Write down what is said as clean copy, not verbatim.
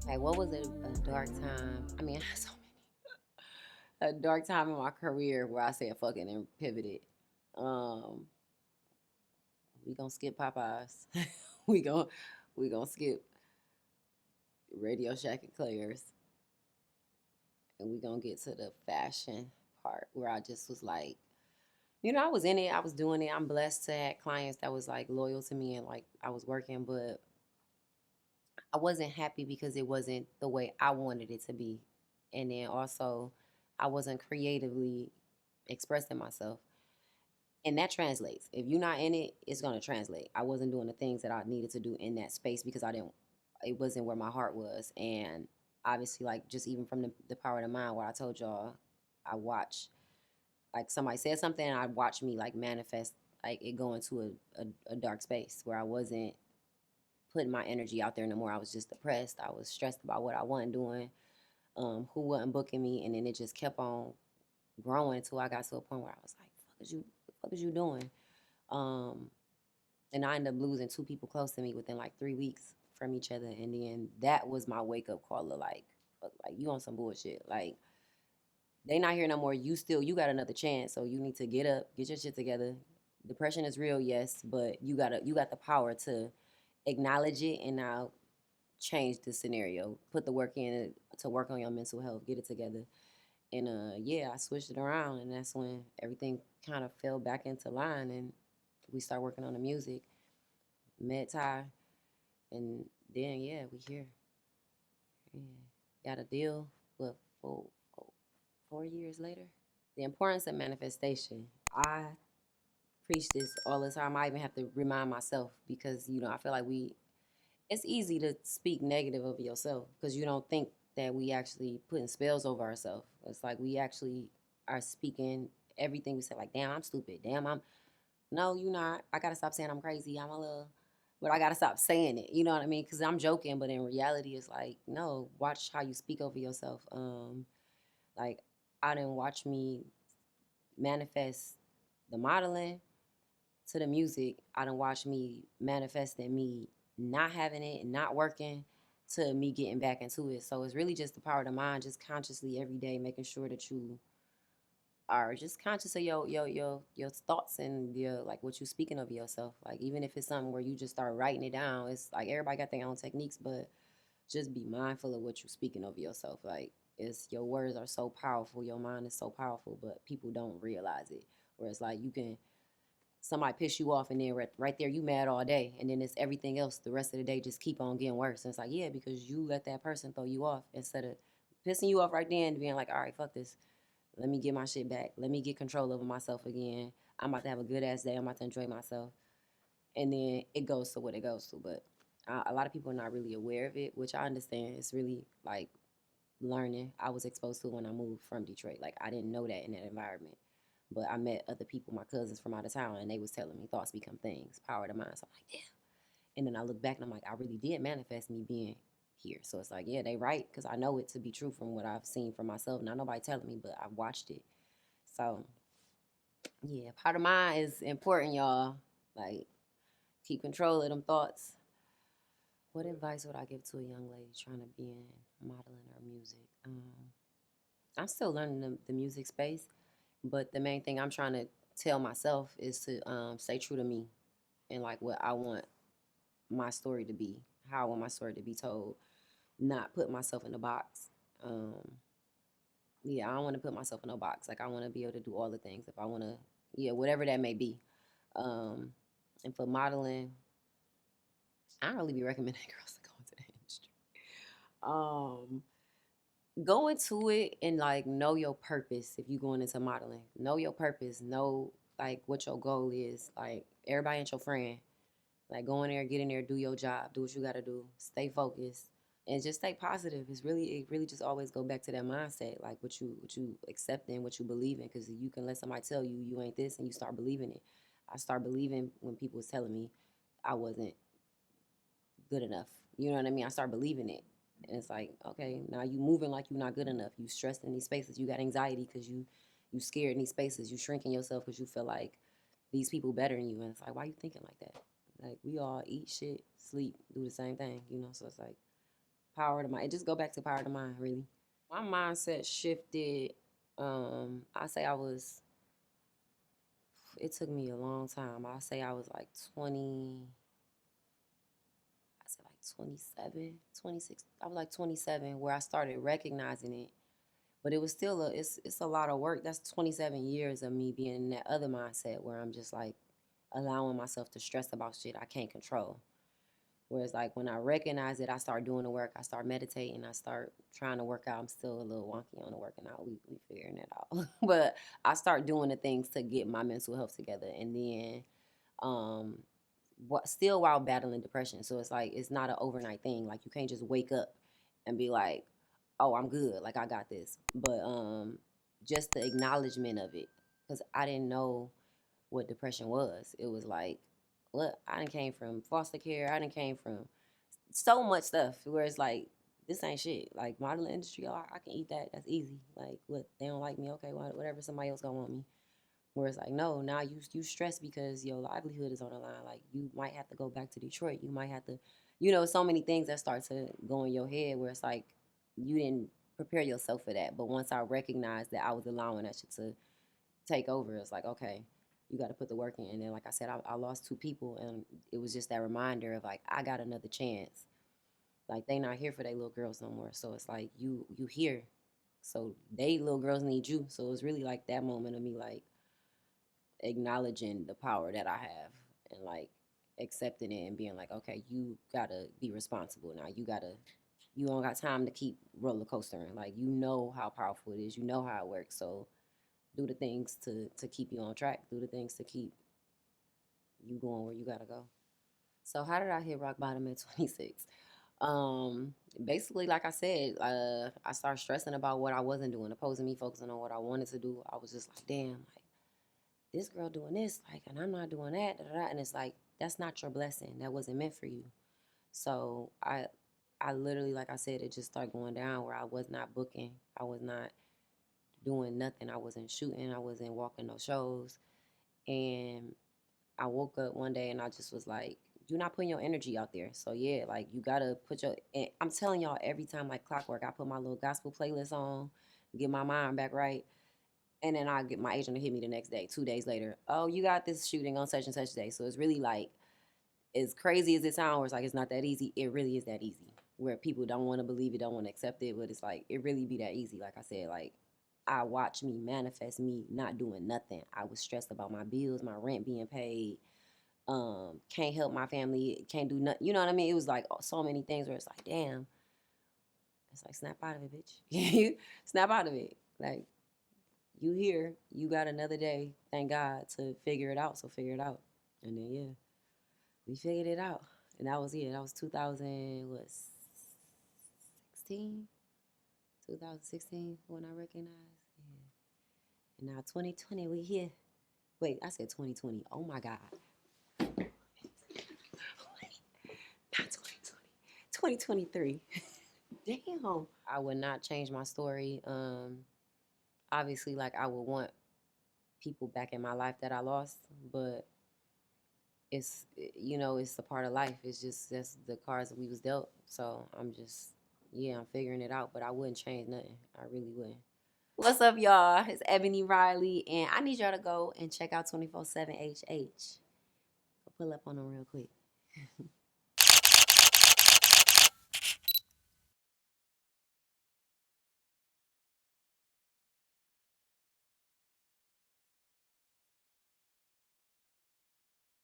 Like, what was a dark time? I mean, so many. A dark time in my career where I said fuck it and pivoted. Um, we gonna skip Popeyes. we gonna we gonna skip Radio Shack and Claire's, and we gonna get to the fashion part where I just was like, I was in it, I was doing it. I'm blessed to have clients that was like loyal to me and like I was working, but I wasn't happy because it wasn't the way I wanted it to be. And then also, I wasn't creatively expressing myself. And that translates. If you're not in it, it's going to translate. I wasn't doing the things that I needed to do in that space because it wasn't where my heart was. And obviously, like, just even from the Power of the Mind, where I told y'all, I watch, like, somebody said something, and I watch me, like, manifest, like, it go into a dark space where I wasn't putting my energy out there no more. I was just depressed. I was stressed about what I wasn't doing, who wasn't booking me, and then it just kept on growing until I got to a point where I was like, fuck is you doing?" Um, and I ended up losing two people close to me within like 3 weeks from each other, and then that was my wake up call of like, fuck, like you on some bullshit. Like they not here no more. You got another chance, so you need to get up, get your shit together. Depression is real, yes, but you got the power to acknowledge it and now change the scenario. Put the work in to work on your mental health, get it together. And yeah, I switched it around, and that's when everything kind of fell back into line, and we start working on the music. Met Ty, and then yeah, we here. Yeah, got a deal. What 4 years later? The importance of manifestation. I preach this all the time. I even have to remind myself because I feel like it's easy to speak negative of yourself because you don't think that we actually putting spells over ourselves. It's like we actually are speaking everything we say. Like, damn, I'm stupid. Damn, I'm no, you not. I gotta stop saying I'm crazy. I'm a little, but I gotta stop saying it. You know what I mean? Because I'm joking, but in reality, it's like no. Watch how you speak over yourself. Like I didn't watch me manifest the modeling to the music. I done watched me manifesting me not having it and not working to me getting back into it. So it's really just the power of the mind, just consciously every day making sure that you are just conscious of your thoughts and your like what you speaking of yourself. Like even if it's something where you just start writing it down, it's like everybody got their own techniques, but just be mindful of what you're speaking of yourself. Like it's your words are so powerful, your mind is so powerful, but people don't realize it. Where it's like you can somebody piss you off and then right there you mad all day and then it's everything else the rest of the day just keep on getting worse. And it's like, yeah, because you let that person throw you off instead of pissing you off right then and being like, all right, fuck this. Let me get my shit back. Let me get control over myself again. I'm about to have a good ass day. I'm about to enjoy myself. And then it goes to what it goes to. But a lot of people are not really aware of it, which I understand. It's really like learning. I was exposed to when I moved from Detroit. Like I didn't know that in that environment. But I met other people, my cousins from out of town, and they was telling me thoughts become things, power of the mind. So I'm like, damn. And then I look back and I'm like, I really did manifest me being here. So it's like, yeah, they right, because I know it to be true from what I've seen for myself. Not nobody telling me, but I've watched it. So yeah, part of mine is important, y'all. Like, keep control of them thoughts. What advice would I give to a young lady trying to be in modeling or music? I'm still learning the music space, but the main thing I'm trying to tell myself is to stay true to me and like what I want my story to be, how I want my story to be told, not put myself in a box. Um, yeah, I don't want to put myself in a box. Like I want to be able to do all the things if I want to, yeah, whatever that may be. Um, and for modeling, I don't really be recommending girls to go into the industry. Um, go into it and like know your purpose. If you going into modeling, know your purpose. Know like what your goal is. Like everybody ain't your friend. Like go in there, get in there, do your job, do what you gotta do, stay focused, and just stay positive. It really just always go back to that mindset, like what you accepting, what you believe in, because you can let somebody tell you you ain't this, and you start believing it. I start believing when people was telling me I wasn't good enough. You know what I mean? I start believing it. And it's like, okay, now you moving like you're not good enough. You stressed in these spaces. You got anxiety because you scared in these spaces. You shrinking yourself because you feel like these people better than you. And it's like, why you thinking like that? Like we all eat shit, sleep, do the same thing, So it's like Power to mind. It just go back to power to mind, really. My mindset shifted. I say I was. It took me a long time. I say I was like 20. I said like 27, 26. I was like 27 where I started recognizing it. But it was still it's a lot of work. That's 27 years of me being in that other mindset where I'm just like allowing myself to stress about shit I can't control. Whereas like when I recognize it, I start doing the work, I start meditating, I start trying to work out. I'm still a little wonky on the working out. We figuring it out. But I start doing the things to get my mental health together. And then still while battling depression. So it's like it's not an overnight thing. Like you can't just wake up and be like, oh, I'm good, like I got this. But just the acknowledgement of it. Because I didn't know what depression was. It was like, what? I done came from foster care. I done came from so much stuff where it's like, this ain't shit. Like modeling industry, oh, I can eat that. That's easy. Like what? They don't like me. Okay, whatever. Somebody else gonna want me. Where it's like, no, now you stress because your livelihood is on the line. Like you might have to go back to Detroit. You might have to, so many things that start to go in your head where it's like you didn't prepare yourself for that. But once I recognized that I was allowing that shit to take over, it's like, okay, you got to put the work in. And then, like I said, I lost 2 people, and it was just that reminder of like, I got another chance. Like they not here for their little girls no more. So it's like you here. So they little girls need you. So it's really like that moment of me like acknowledging the power that I have and like accepting it and being like, okay, you gotta be responsible now. You don't got time to keep roller coastering. Like you know how powerful it is. You know how it works. So do the things to keep you on track. Do the things to keep you going where you gotta go. So how did I hit rock bottom at 26? Basically, like I said, I started stressing about what I wasn't doing, opposing me focusing on what I wanted to do. I was just like, damn, like this girl doing this, like, and I'm not doing that, da, da, da. And it's like, that's not your blessing. That wasn't meant for you. So I literally, like I said, it just started going down where I was not booking. I was not doing nothing. I wasn't shooting. I wasn't walking no shows. And I woke up one day and I just was like, you're not putting your energy out there. So yeah, like you gotta put your, and I'm telling y'all every time like clockwork, I put my little gospel playlist on, get my mind back right. And then I get my agent to hit me the next day, 2 days later. Oh, you got this shooting on such and such day. So it's really like, as crazy as it sounds, where it's like it's not that easy, it really is that easy. Where people don't want to believe it, don't want to accept it, but it's like, it really be that easy. Like I said, like, I watched me manifest me not doing nothing. I was stressed about my bills, my rent being paid, can't help my family, can't do nothing. You know what I mean? It was like so many things where it's like, damn, it's like snap out of it, bitch. Snap out of it. Like you here, you got another day, thank God, to figure it out. So figure it out. And then yeah, we figured it out. And that was it. That was 2016? 2016 when I recognized. Yeah. And now 2020, we here. Wait, I said 2020. Oh my God. Wait, not 2020. 2023. Damn. I would not change my story. Obviously, like I would want people back in my life that I lost, but it's a part of life. It's just that's the cards that we was dealt. So I'm just I'm figuring it out. But I wouldn't change nothing. I really wouldn't. What's up, y'all? It's Ebony Riley, and I need y'all to go and check out 24/7 HH. Go pull up on them real quick.